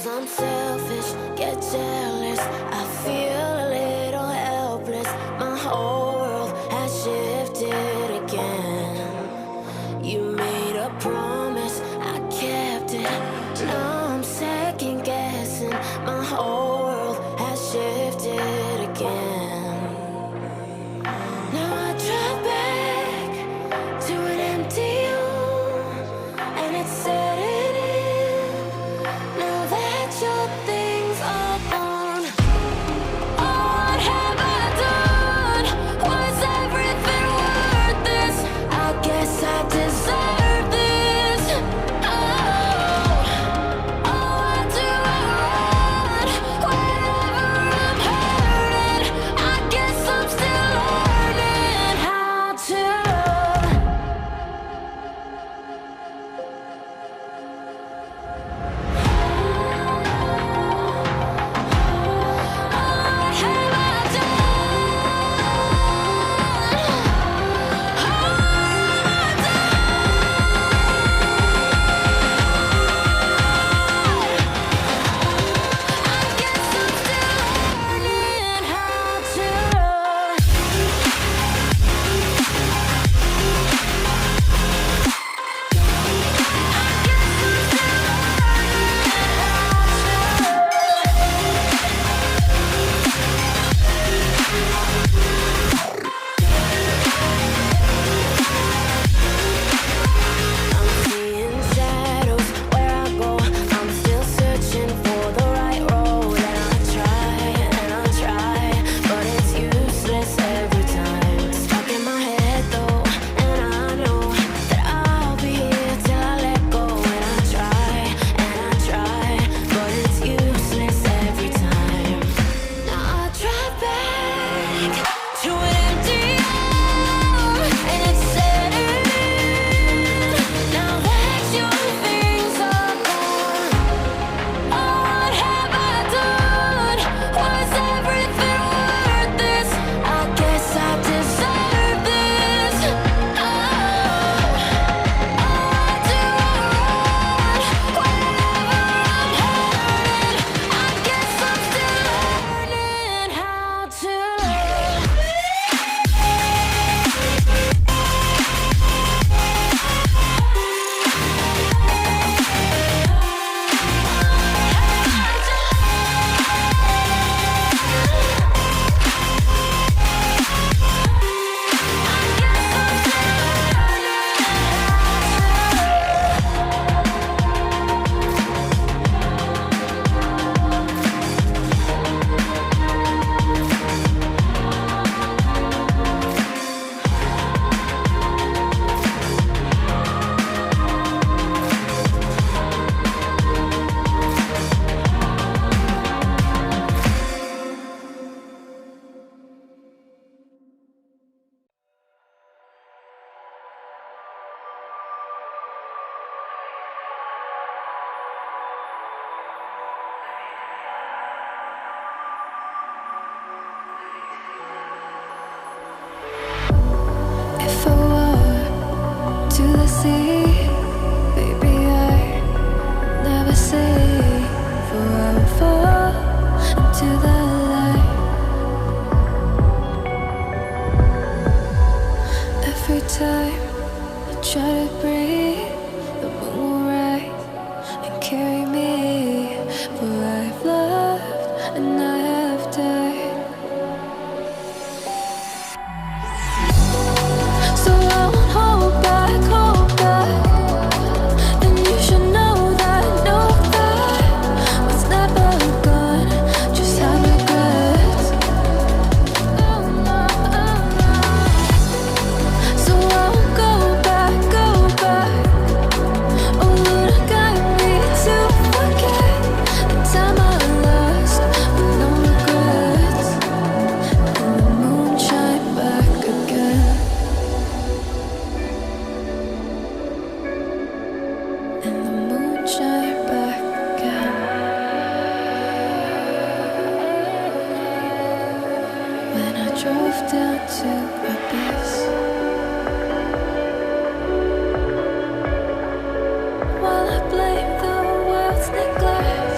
I'm selfish, get jealous. I feel a little helpless. My whole world has shifted again. You made a promise, I kept it. Now I'm second guessing. My whole world has shifted again. Now I drive back to an empty room, and it's setting in. Now that your things are gone, what have I done? Was everything worth this? I guess I deserve this. Why do I run whenever I'm hurting? I guess I'm still learning how to love. What have I seeing shadows where I go. I'm still searching for the right road, and I try, but it's useless every time. Stuck in my head though, and I know that I'll be here till I let go. And I try, but it's useless every time. Now I drive back to an empty home, and it's setting in. Now that your things are gone, what have I done? Was everything worth this? I guess I deserve this. Why do I run whenever I'm hurting? I guess I'm still learning how to love. If I walk to the sea, baby, I never say, for I will fall into the light. Every time I try to breathe, the moon will rise and carry me, for I've loved and I have died. So I won't hold back, and you should know that what's never gone just have regrets. So I won't go back. Oh, would have got me to forget the time I lost with no regrets, and the moon shine back again. And the moon shine back again. When I drove down to abyss, while I blame the world's neglect,